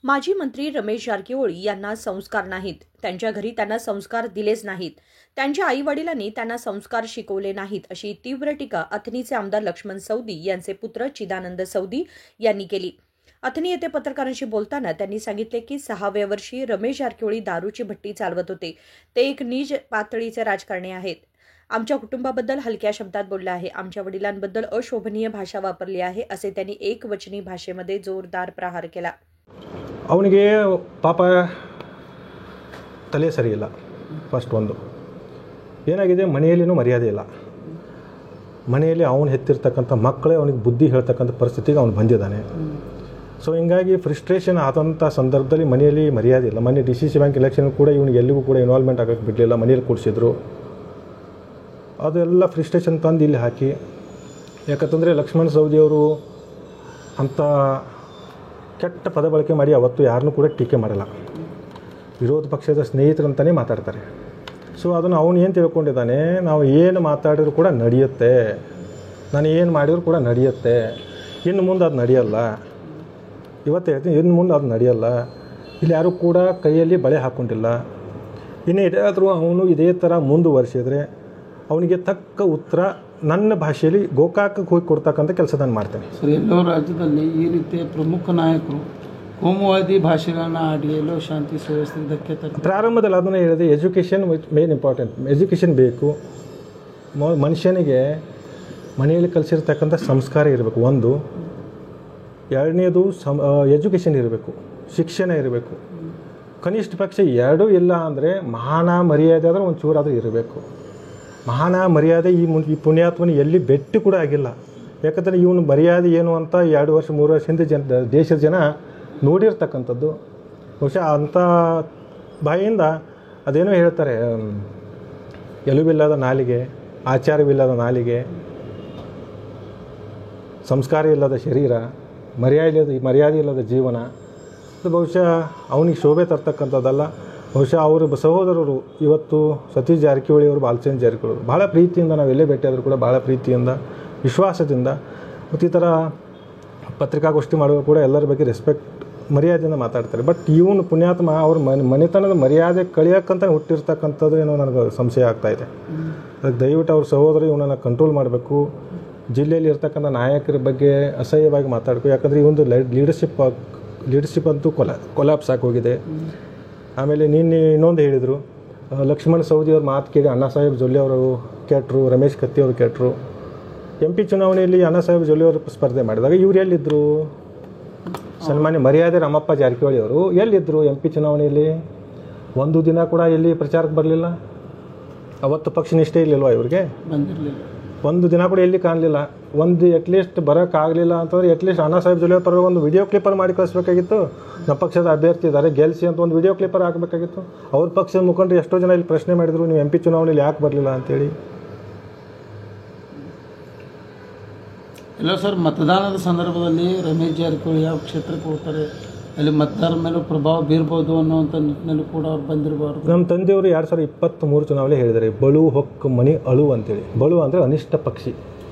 माजी मंत्री रमेश जारकीहोळी यांना संस्कार नाहीत. त्यांच्या घरी त्यांना संस्कार दिलेच नाहीत. त्यांच्या आईवडिलांनी त्यांना संस्कार शिकवले नाहीत, अशी तीव्र टीका अथणीचे आमदार लक्ष्मण सवदी यांचे पुत्र चिदानंद सवदी यांनी केली. अथणी येथे पत्रकारांशी बोलताना त्यांनी सांगितले की 6व्या वर्षी रमेश जारकीहोळी दारूची भट्टी चालवत होते. ते एक नीच पातळीचे राजकारणी आहेत. आमच्या कुटुंबाबद्दल हलक्या शब्दात बोलले आहे. आमच्या वडिलांबद्दल अशोभनीय भाषा वापरली आहे, असे त्यांनी एकवचनी भाषेमध्ये जोरदार प्रहार केला. ಅವನಿಗೆ ಪಾಪ ತಲೆ ಸರಿ ಇಲ್ಲ. ಫಸ್ಟ್ ಒಂದು ಏನಾಗಿದೆ, ಮನೆಯಲ್ಲಿನೂ ಮರ್ಯಾದೆ ಇಲ್ಲ. ಮನೆಯಲ್ಲಿ ಅವನು ಹೆತ್ತಿರ್ತಕ್ಕಂಥ ಮಕ್ಕಳೇ ಅವನಿಗೆ ಬುದ್ಧಿ ಹೇಳ್ತಕ್ಕಂಥ ಪರಿಸ್ಥಿತಿಗೆ ಅವನು ಬಂದಿದ್ದಾನೆ. ಸೊ ಹಿಂಗಾಗಿ ಫ್ರಸ್ಟ್ರೇಷನ್ ಆದಂಥ ಸಂದರ್ಭದಲ್ಲಿ ಮನೆಯಲ್ಲಿ ಮರ್ಯಾದೆ ಇಲ್ಲ. ಮೊನ್ನೆ DCC ಬ್ಯಾಂಕ್ ಎಲೆಕ್ಷನ್ ಕೂಡ ಇವನಿಗೆ ಎಲ್ಲಿಗೂ ಕೂಡ ಇನ್ವಾಲ್ವ್ಮೆಂಟ್ ಆಗೋಕ್ಕೆ ಬಿಡಲಿಲ್ಲ. ಮನೆಯಲ್ಲಿ ಕೂಡಿಸಿದ್ರು. ಅದೆಲ್ಲ ಫ್ರಸ್ಟ್ರೇಷನ್ ತಂದು ಇಲ್ಲಿ ಹಾಕಿ, ಯಾಕಂತಂದರೆ ಲಕ್ಷ್ಮಣ ಸವದಿಯವರು ಅಂಥ ಕೆಟ್ಟ ಪದ ಬಳಕೆ ಮಾಡಿ ಅವತ್ತು ಯಾರನ್ನೂ ಕೂಡ ಟೀಕೆ ಮಾಡಲ್ಲ. ವಿರೋಧ ಪಕ್ಷದ ಸ್ನೇಹಿತರಂತಲೇ ಮಾತಾಡ್ತಾರೆ. ಸೊ ಅದನ್ನು ಅವನು ಏನು ತಿಳ್ಕೊಂಡಿದ್ದಾನೆ, ನಾವು ಏನು ಮಾತಾಡಿದ್ರು ಕೂಡ ನಡೆಯುತ್ತೆ, ನಾನು ಏನು ಮಾಡಿದ್ರು ಕೂಡ ನಡೆಯುತ್ತೆ, ಇನ್ನು ಮುಂದೆ ಅದು ನಡೆಯಲ್ಲ. ಇವತ್ತು ಹೇಳ್ತೀನಿ, ಇನ್ನು ಮುಂದೆ ಅದು ನಡೆಯಲ್ಲ. ಇಲ್ಲಿ ಯಾರೂ ಕೂಡ ಕೈಯಲ್ಲಿ ಬಳೆ ಹಾಕ್ಕೊಂಡಿಲ್ಲ. ಇನ್ನು ಏನಾದರೂ ಅವನು ಇದೇ ಥರ ಮುಂದುವರಿಸಿದರೆ ಅವನಿಗೆ ತಕ್ಕ ಉತ್ತರ ನನ್ನ ಭಾಷೆಯಲ್ಲಿ ಗೋಕಾಕಕ್ಕೆ ಹೋಗಿ ಕೊಡ್ತಕ್ಕಂಥ ಕೆಲಸ ನಾನು ಮಾಡ್ತೇನೆ. ಸರ್, ಎಲ್ಲೋ ರಾಜ್ಯದಲ್ಲಿ ಈ ರೀತಿಯ ಪ್ರಮುಖ ನಾಯಕರು ಕೋಮುವಾದಿ ಭಾಷೆಗಳನ್ನ ಆಡಿ ಎಲ್ಲೋ ಶಾಂತಿ ಸುವ್ಯವಸ್ಥೆ ಧಕ್ಕೆ ತರ್ತಾರೆ. ಪ್ರಾರಂಭದಲ್ಲಿ ಅದನ್ನು ಹೇಳಿದೆ, ಎಜುಕೇಷನ್ ಮೇನ್ ಇಂಪಾರ್ಟೆಂಟ್. ಎಜುಕೇಷನ್ ಬೇಕು. ಮನುಷ್ಯನಿಗೆ ಮನೆಯಲ್ಲಿ ಕಲಿಸಿರ್ತಕ್ಕಂಥ ಸಂಸ್ಕಾರ ಇರಬೇಕು ಒಂದು. ಎರಡನೇದು ಎಜುಕೇಷನ್ ಇರಬೇಕು, ಶಿಕ್ಷಣ ಇರಬೇಕು. ಕನಿಷ್ಠ ಪಕ್ಷ ಎರಡೂ ಇಲ್ಲ ಅಂದರೆ ಮಾನ ಮರ್ಯಾದೆ ಆದರೆ ಒಂದು ಚೂರಾದರೂ ಇರಬೇಕು. ಮಾನ ಮರ್ಯಾದೆ ಈ ಪುಣ್ಯಾತ್ಮನ ಎಲ್ಲಿ ಭೇಟಿ ಕೂಡ ಆಗಿಲ್ಲ. ಯಾಕಂದರೆ ಇವನು ಮರ್ಯಾದೆ ಏನು ಅಂತ 2 ವರ್ಷ 3 ವರ್ಷ ಹಿಂದೆ ದೇಶದ ಜನ ನೋಡಿರ್ತಕ್ಕಂಥದ್ದು. ಬಹುಶಃ ಅಂಥ ಬಾಯಿಯಿಂದ ಅದೇನೋ ಹೇಳ್ತಾರೆ, ಎಲುಬಿಲ್ಲದ ನಾಲಿಗೆ, ಆಚಾರವಿಲ್ಲದ ನಾಲಿಗೆ, ಸಂಸ್ಕಾರ ಇಲ್ಲದ ಶರೀರ, ಮರ್ಯಾದೆ ಇಲ್ಲದ ಜೀವನ. ಅದು ಬಹುಶಃ ಅವನಿಗೆ ಶೋಭೆ ತರ್ತಕ್ಕಂಥದ್ದಲ್ಲ. ಬಹುಶಃ ಅವರು ಸಹೋದರರು ಇವತ್ತು ಸತೀಶ್ ಜಾರಕಿಹೊಳಿ ಅವರು, ಬಾಲಚಂದ್ರ ಜಾರಕಿಹೊಳಿ ಭಾಳ ಪ್ರೀತಿಯಿಂದ ನಾವು ಎಲ್ಲೇ ಭೇಟಿಯಾದರೂ ಕೂಡ ಭಾಳ ಪ್ರೀತಿಯಿಂದ, ವಿಶ್ವಾಸದಿಂದ ಮತ್ತು ಈ ಥರ ಪತ್ರಿಕಾಗೋಷ್ಠಿ ಮಾಡುವ ಕೂಡ ಎಲ್ಲರ ಬಗ್ಗೆ ರೆಸ್ಪೆಕ್ಟ್, ಮರ್ಯಾದೆಯಿಂದ ಮಾತಾಡ್ತಾರೆ. ಬಟ್ ಇವನು ಪುಣ್ಯಾತ್ಮ ಅವ್ರ ಮನೆತನದ ಮರ್ಯಾದೆ ಕಳಿಯೋಕ್ಕಂತ ಹುಟ್ಟಿರ್ತಕ್ಕಂಥದ್ದು ಏನೋ ನನಗೆ ಸಂಶಯ ಆಗ್ತಾಯಿದೆ. ಅದಕ್ಕೆ ದಯವಿಟ್ಟು ಅವ್ರ ಸಹೋದರ ಇವನನ್ನು ಕಂಟ್ರೋಲ್ ಮಾಡಬೇಕು. ಜಿಲ್ಲೆಯಲ್ಲಿ ಇರ್ತಕ್ಕಂಥ ನಾಯಕರ ಬಗ್ಗೆ ಅಸಹ್ಯವಾಗಿ ಮಾತಾಡಬೇಕು. ಯಾಕಂದರೆ ಈ ಒಂದು ಲೀಡರ್ಶಿಪ್ ಅಂತೂ ಕೊಲಾಪ್ಸ್ ಆಗೋಗಿದೆ. ಆಮೇಲೆ ನಿನ್ನೆ ಇನ್ನೊಂದು ಹೇಳಿದರು, ಲಕ್ಷ್ಮಣ ಸವದಿಯವ್ರ ಮಾತು ಕೇಳಿ ಅಣ್ಣಾ ಸಾಹೇಬ್ ಜೊಲ್ಲೆ ಅವರು ಕೆಟ್ಟರು, ರಮೇಶ್ ಕತ್ತಿ ಅವರು ಕೆಟ್ಟರು. MP ಚುನಾವಣೆಯಲ್ಲಿ ಅಣ್ಣಾ ಸಾಹೇಬ್ ಜೊಲ್ಲೆ ಅವರು ಸ್ಪರ್ಧೆ ಮಾಡಿದಾಗ ಇವ್ರು ಎಲ್ಲಿದ್ದರು? ಸನ್ಮಾನ್ಯ ಮರ್ಯಾದೆ ರಾಮಪ್ಪ ಜಾರಕಿಹೊಳಿ ಅವರು ಎಲ್ಲಿದ್ದರು MP ಚುನಾವಣೆಯಲ್ಲಿ? ಒಂದು ದಿನ ಕೂಡ ಎಲ್ಲಿ ಪ್ರಚಾರಕ್ಕೆ ಬರಲಿಲ್ಲ. ಅವತ್ತು ಪಕ್ಷ ನಿಷ್ಠೆ ಇರಲಿಲ್ವ ಇವ್ರಿಗೆ? ಬಂದಿರಲಿಲ್ಲ. ಒಂದು ದಿನ ಕೂಡ ಎಲ್ಲಿ ಕಾಣಲಿಲ್ಲ. ಒಂದು ಅಟ್ಲೀಸ್ಟ್ ಬರೋಕ್ಕಾಗಲಿಲ್ಲ ಅಂತಂದರೆ ಅಟ್ಲೀಸ್ಟ್ ಅಣ್ಣಾ ಸಾಹೇಬ್ ಜೊಲ್ಲೆ ಪರ ಒಂದು ವಿಡಿಯೋ ಕ್ಲಿಪ್ಪರ್ ಮಾಡಿ ಕಳಿಸ್ಬೇಕಾಗಿತ್ತು. ನಮ್ಮ ಪಕ್ಷದ ಅಭ್ಯರ್ಥಿ ಇದ್ದಾರೆ, ಗೆಲ್ಲಿಸಿ ಅಂತ ಒಂದು ವಿಡಿಯೋ ಕ್ಲಿಪ್ಪರ್ ಹಾಕಬೇಕಾಗಿತ್ತು. ಅವ್ರ ಪಕ್ಷದ ಮುಖಂಡರು ಎಷ್ಟೋ ಜನ ಇಲ್ಲಿ ಪ್ರಶ್ನೆ ಮಾಡಿದರು, ನೀವು MP ಚುನಾವಣೆಯಲ್ಲಿ ಯಾಕೆ ಬರಲಿಲ್ಲ ಅಂತೇಳಿ. ಇಲ್ಲ ಸರ್, ಮತದಾನದ ಸಂದರ್ಭದಲ್ಲಿ ರಮೇಶ್ ಜಾರಕಿಹೊಳಿ ಯಾವ ಕ್ಷೇತ್ರಕ್ಕೆ ಹೋಗ್ತಾರೆ, ಅಲ್ಲಿ ಮತದಾರರ ಮೇಲೂ ಪ್ರಭಾವ ಬೀರ್ಬೋದು ಅನ್ನೋವಂಥ ನಿಟ್ಟಿನಲ್ಲಿ ಕೂಡ ಅವ್ರು ಬಂದಿರಬಾರ್ದು. ನಮ್ಮ ತಂದೆಯವರು 2023 ಚುನಾವಣೆ ಹೇಳಿದ್ದಾರೆ, ಬಳು ಹೊಕ್ಕು ಮನಿ ಅಳು ಅಂತೇಳಿ. ಬಳು ಅಂದರೆ ಅನಿಷ್ಟ ಪಕ್ಷಿ.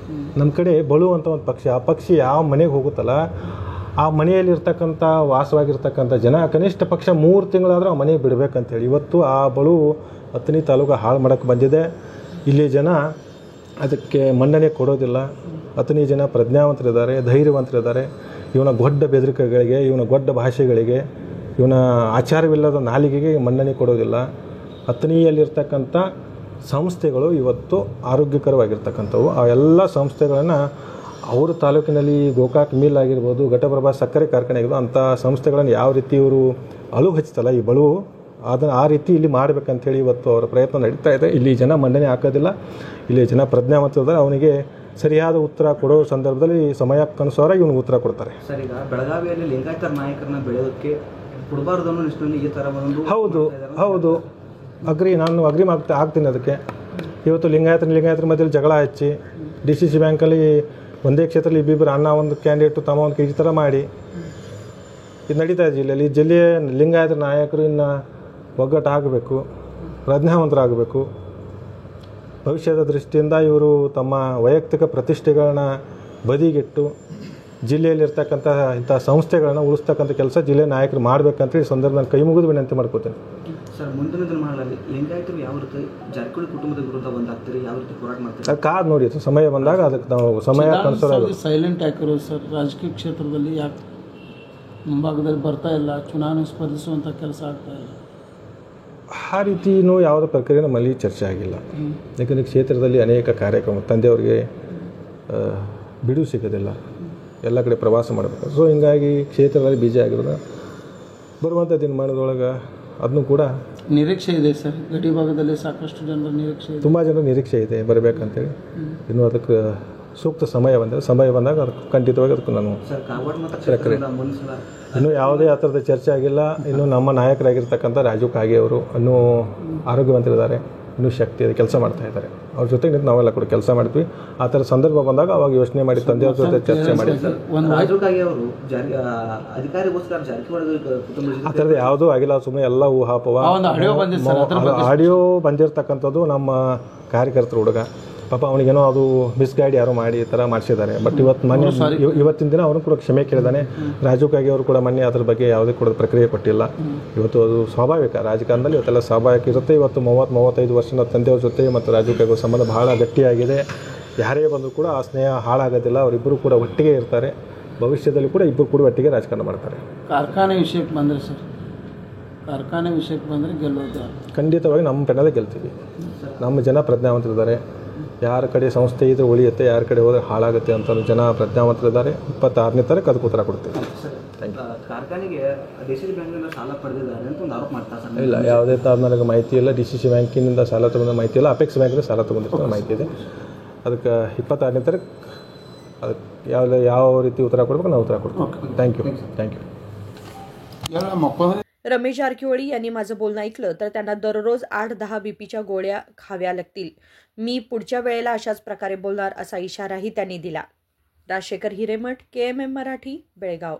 ನಮ್ಮ ಕಡೆ ಬಳು ಅಂತ ಒಂದು ಪಕ್ಷಿ. ಆ ಪಕ್ಷಿ ಯಾವ ಮನೆಗೆ ಹೋಗುತ್ತಲ್ಲ, ಆ ಮನೆಯಲ್ಲಿರ್ತಕ್ಕಂಥ ವಾಸವಾಗಿರ್ತಕ್ಕಂಥ ಜನ ಕನಿಷ್ಠ ಪಕ್ಷ 3 ತಿಂಗಳಾದರೂ ಆ ಮನೆಗೆ ಬಿಡಬೇಕಂತೇಳಿ ಇವತ್ತು ಆ ಬಳು ಅಥಣಿ ತಾಲೂಕು ಹಾಳು ಮಾಡೋಕ್ಕೆ ಬಂದಿದೆ. ಇಲ್ಲಿ ಜನ ಅದಕ್ಕೆ ಮನ್ನಣೆ ಕೊಡೋದಿಲ್ಲ. ಅಥಣಿ ಜನ ಪ್ರಜ್ಞಾವಂತರಿದ್ದಾರೆ, ಧೈರ್ಯವಂತರಿದ್ದಾರೆ. ಇವನ ಗೊಡ್ಡ ಬೆದರಿಕೆಗಳಿಗೆ, ಇವನ ಗೊಡ್ಡ ಭಾಷೆಗಳಿಗೆ, ಇವನ ಆಚಾರವಿಲ್ಲದ ನಾಲಿಗೆಗೆ ಮನ್ನಣೆ ಕೊಡೋದಿಲ್ಲ. ಅಥಣಿಯಲ್ಲಿರ್ತಕ್ಕಂಥ ಸಂಸ್ಥೆಗಳು ಇವತ್ತು ಆರೋಗ್ಯಕರವಾಗಿರ್ತಕ್ಕಂಥವು. ಆ ಎಲ್ಲ ಸಂಸ್ಥೆಗಳನ್ನು ಅವ್ರ ತಾಲೂಕಿನಲ್ಲಿ ಗೋಕಾಕ್ ಮಿಲ್ ಆಗಿರ್ಬೋದು, ಘಟಪ್ರಭಾ ಸಕ್ಕರೆ ಕಾರ್ಖಾನೆ ಆಗಿರ್ಬೋದು, ಅಂಥ ಸಂಸ್ಥೆಗಳನ್ನು ಯಾವ ರೀತಿ ಇವರು ಅಳು ಹಚ್ತಲ್ಲ ಈ ಬಳು, ಅದನ್ನು ಆ ರೀತಿ ಇಲ್ಲಿ ಮಾಡಬೇಕಂತೇಳಿ ಇವತ್ತು ಅವರ ಪ್ರಯತ್ನ ನಡೀತಾ ಇದೆ. ಇಲ್ಲಿ ಜನ ಮನ್ನಣೆ ಹಾಕೋದಿಲ್ಲ. ಇಲ್ಲಿ ಜನ ಪ್ರಜ್ಞಾವಂತರಿದ್ದಾರೆ. ಅವನಿಗೆ ಸರಿಯಾದ ಉತ್ತರ ಕೊಡೋ ಸಂದರ್ಭದಲ್ಲಿ ಸಮಯಕ್ಕನುಸಾರ ಇವನಿಗೆ ಉತ್ತರ ಕೊಡ್ತಾರೆ. ಸರ್, ಈಗ ಬೆಳಗಾವಿಯಲ್ಲಿ ಲಿಂಗಾಯತರ ನಾಯಕರನ್ನ ಬೆಳೆಯೋದಕ್ಕೆ ಕೊಡಬಾರ್ದು ಅನ್ನೋ ನಿಷ್ಠೆಯಲ್ಲಿ ಈ ಥರ ಒಂದು ಹೌದು ನಾನು ಅಗ್ರಿ ಆಗ್ತೀನಿ ಅದಕ್ಕೆ. ಇವತ್ತು ಲಿಂಗಾಯತರ ಮಧ್ಯದಲ್ಲಿ ಜಗಳ ಹಚ್ಚಿ DCC ಬ್ಯಾಂಕಲ್ಲಿ ಒಂದೇ ಕ್ಷೇತ್ರದಲ್ಲಿ ಇಬ್ಬಿಬ್ಬರು ಅಣ್ಣ ಒಂದು ಕ್ಯಾಂಡಿಡೇಟು ತಮ್ಮ ಒಂದು ಈ ಥರ ಮಾಡಿ ಇದು ನಡೀತಾ ಇದೆ ಜಿಲ್ಲೆಯಲ್ಲಿ. ಜಿಲ್ಲೆಯ ಲಿಂಗಾಯತರ ನಾಯಕರು ಇನ್ನು ಒಗ್ಗಟ್ಟಾಗಬೇಕು, ಪ್ರಜ್ಞಾವಂತರಾಗಬೇಕು. ಭವಿಷ್ಯದ ದೃಷ್ಟಿಯಿಂದ ಇವರು ತಮ್ಮ ವೈಯಕ್ತಿಕ ಪ್ರತಿಷ್ಠೆಗಳನ್ನ ಬದಿಗಿಟ್ಟು ಜಿಲ್ಲೆಯಲ್ಲಿರ್ತಕ್ಕಂಥ ಇಂಥ ಸಂಸ್ಥೆಗಳನ್ನು ಉಳಿಸ್ತಕ್ಕಂಥ ಕೆಲಸ ಜಿಲ್ಲೆ ನಾಯಕರು ಮಾಡಬೇಕಂತೇಳಿ ಸಂದರ್ಭದಲ್ಲಿ ಕೈ ಮುಗಿದು ವಿನಂತಿ ಮಾಡ್ಕೋತೀನಿ. ಸರ್ ಮುಂದಿನ ದಿನಮಾನಗಳಲ್ಲಿ ಲಿಂಗಾಯತರು ಯಾವ ರೀತಿ ಜಾರಕಿಹೊಳಿ ಕುಟುಂಬದ ವಿರುದ್ಧ ಒಂದಾಗ್ತೀರಿ, ಯಾವ ರೀತಿ ಹೋರಾಟ ಮಾಡ್ತೀರಿ? ಅದು ಕಾದು ನೋಡಿ, ಸಮಯ ಬಂದಾಗ ಅದಕ್ಕೆ ನಾವು ಸಮಯ ಕನ್ಸೋದು. Silent ಯಾಕಿರೋ sir? ರಾಜಕೀಯ ಕ್ಷೇತ್ರದಲ್ಲಿ ಯಾಕೆ ಮುಂಭಾಗದಲ್ಲಿ ಬರ್ತಾ ಇಲ್ಲ, ಚುನಾವಣೆ ಸ್ಪರ್ಧಿಸುವಂಥ ಕೆಲಸ ಆಗ್ತಾ ಇಲ್ಲ? ಆ ರೀತಿಯೂ ಯಾವುದೇ ಪ್ರಕ್ರಿಯೆ ನಮ್ಮಲ್ಲಿ ಚರ್ಚೆ ಆಗಿಲ್ಲ. ಯಾಕಂದರೆ ಕ್ಷೇತ್ರದಲ್ಲಿ ಅನೇಕ ಕಾರ್ಯಕ್ರಮ ತಂದೆಯವರಿಗೆ ಬಿಡುವು ಸಿಗೋದಿಲ್ಲ, ಎಲ್ಲ ಕಡೆ ಪ್ರವಾಸ ಮಾಡಬೇಕು. ಸೊ ಹಿಂಗಾಗಿ ಕ್ಷೇತ್ರದಲ್ಲಿ ಬಿಜಿ ಆಗಿರೋದು ಬರುವಂಥ ದಿನಮಾನದೊಳಗೆ ಅದನ್ನು ಕೂಡ ನಿರೀಕ್ಷೆ ಇದೆ ಸರ್. ಗಡಿ ಭಾಗದಲ್ಲಿ ಸಾಕಷ್ಟು ಜನರ ನಿರೀಕ್ಷೆ ಇದೆ, ತುಂಬ ಜನರ ನಿರೀಕ್ಷೆ ಇದೆ ಬರಬೇಕಂತೇಳಿ. ಇನ್ನೂ ಅದಕ್ಕೆ ಸೂಕ್ತ ಸಮಯ ಬಂದಾಗ ಅದಕ್ಕೆ ಖಂಡಿತವಾಗಿ ಅದಕ್ಕೆ ನಾನು ಸರ್ ಕಾಗವಾಡ ಮತ್ತು ಕ್ಷೇತ್ರದಿಂದ ಮುಂದಿನ ಸಲ ಇನ್ನೂ ಯಾವುದೇ ಆ ಥರದ ಚರ್ಚೆ ಆಗಿಲ್ಲ. ಇನ್ನೂ ನಮ್ಮ ನಾಯಕರಾಗಿರ್ತಕ್ಕಂಥ ರಾಜು ಕಾಗೆ ಅವರು ಇನ್ನೂ ಆರೋಗ್ಯವಂತರಿದ್ದಾರೆ, ಇನ್ನೂ ಶಕ್ತಿ ಇದೆ, ಕೆಲಸ ಮಾಡ್ತಾ ಇದ್ದಾರೆ. ಅವ್ರ ಜೊತೆಗೆ ನಿಂತು ನಾವೆಲ್ಲ ಕೂಡ ಕೆಲಸ ಮಾಡ್ತೀವಿ. ಆ ಥರ ಸಂದರ್ಭ ಬಂದಾಗ ಅವಾಗ ಯೋಚನೆ ಮಾಡಿ ತಂದೆಯವ್ರ ಜೊತೆ ಚರ್ಚೆ ಮಾಡಿ. ರಾಜುಕಾಗಿ ಅವರು ಅಧಿಕಾರಿಗೋಸ್ಕರ ಜಾರಕಿಹೊಳಿ ಕುಟುಂಬ ಆ ಥರದ್ದು ಯಾವುದೂ ಆಗಿಲ್ಲ, ಸುಮ್ಮನೆ ಎಲ್ಲ ಊಹಾಪೋಹ. ಆಡಿಯೋ ಬಂದಿರತಕ್ಕಂಥದ್ದು ನಮ್ಮ ಕಾರ್ಯಕರ್ತರ ಹುಡುಗ, ಪಾಪ ಅವನಿಗೇನೋ ಅದು ಮಿಸ್ಗೈಡ್ ಯಾರೋ ಮಾಡಿ ಈ ಥರ ಮಾಡಿಸಿದ್ದಾರೆ. ಬಟ್ ಇವತ್ತಿನ ದಿನ ಅವನು ಕೂಡ ಕ್ಷಮೆ ಕೇಳಿದಾನೆ. ರಾಜು ಕಾಗೆ ಅವರು ಕೂಡ ಮೊನ್ನೆ ಅದ್ರ ಬಗ್ಗೆ ಯಾವುದೇ ಕೂಡ ಪ್ರಕ್ರಿಯೆ ಕೊಟ್ಟಿಲ್ಲ. ಇವತ್ತು ಅದು ಸ್ವಾಭಾವಿಕ, ರಾಜಕಾರಣದಲ್ಲಿ ಇವತ್ತೆಲ್ಲ ಸ್ವಾಭಾವಿಕ ಇರುತ್ತೆ. ಇವತ್ತು 30-35 ವರ್ಷದ ತಂದೆಯವ್ರ ಜೊತೆ ಮತ್ತು ರಾಜು ಕಾಗೆ ಸಂಬಂಧ ಬಹಳ ಗಟ್ಟಿಯಾಗಿದೆ. ಯಾರೇ ಬಂದರೂ ಕೂಡ ಆ ಸ್ನೇಹ ಹಾಳಾಗೋದಿಲ್ಲ. ಅವರಿಬ್ಬರು ಕೂಡ ಒಟ್ಟಿಗೆ ಇರ್ತಾರೆ. ಭವಿಷ್ಯದಲ್ಲಿ ಕೂಡ ಇಬ್ಬರು ಕೂಡ ಒಟ್ಟಿಗೆ ರಾಜಕಾರಣ ಮಾಡ್ತಾರೆ. ಕಾರ್ಖಾನೆ ವಿಷಯಕ್ಕೆ ಬಂದರೆ ಸರ್, ಕಾರ್ಖಾನೆ ವಿಷಯಕ್ಕೆ ಬಂದರೆ ಗೆಲ್ಲೋದು ಖಂಡಿತವಾಗಿ ನಮ್ಮ ಪೆಣ್ಣದೇ ಗೆಲ್ತೀವಿ. ನಮ್ಮ ಜನ ಪ್ರಜ್ಞಾವಂತರಿದ್ದಾರೆ. ಯಾರ ಕಡೆ ಸಂಸ್ಥೆ ಇದ್ರೆ ಉಳಿಯುತ್ತೆ, ಯಾರ ಕಡೆ ಹೋದರೆ ಹಾಳಾಗುತ್ತೆ ಅಂತ ಜನ ಪ್ರಜ್ಞಾವಂತರಿದ್ದಾರೆ. 26ನೇ ತಾರೀಕು ಅದಕ್ಕೆ ಉತ್ತರ ಕೊಡ್ತೀವಿ. ಕಾರ್ಖಾನೆಗೆ DCC ಬ್ಯಾಂಕಿನಿಂದ ಸಾಲ ಪಡೆದಿದ್ದಾರೆ ಅಂತ ಒಂದು ಆರೋಪ ಮಾಡ್ತಾರೆ. ಇಲ್ಲ, ಯಾವುದೇ ಥರ ನನಗೆ ಮಾಹಿತಿ ಇಲ್ಲ. DCC ಬ್ಯಾಂಕಿನಿಂದ ಸಾಲ ತೊಗೊಂಡ ಮಾಹಿತಿ ಇಲ್ಲ. ಅಪೆಕ್ಸ್ ಬ್ಯಾಂಕಿಂದ ಸಾಲ ತೊಗೊಂಡಿರೋ ಮಾಹಿತಿ ಇದೆ. ಅದಕ್ಕೆ 26ನೇ ತಾರೀಕು ಅದಕ್ಕೆ ಯಾವ ರೀತಿ ಉತ್ತರ ಕೊಡಬೇಕು ನಾವು ಉತ್ತರ ಕೊಡ್ತೀವಿ. Thank you. रमेश जारकिहोळी यांनी माझं बोलणं ऐकलं तर त्यांना दररोज 8-10 बीपीच्या गोळ्या खाव्या लागतील. मी पुढच्या वेळेला अशाच प्रकारे बोलणार असा इशाराही त्यांनी दिला. राजशेखर हिरेमठ, KMM मराठी, बेळगाव.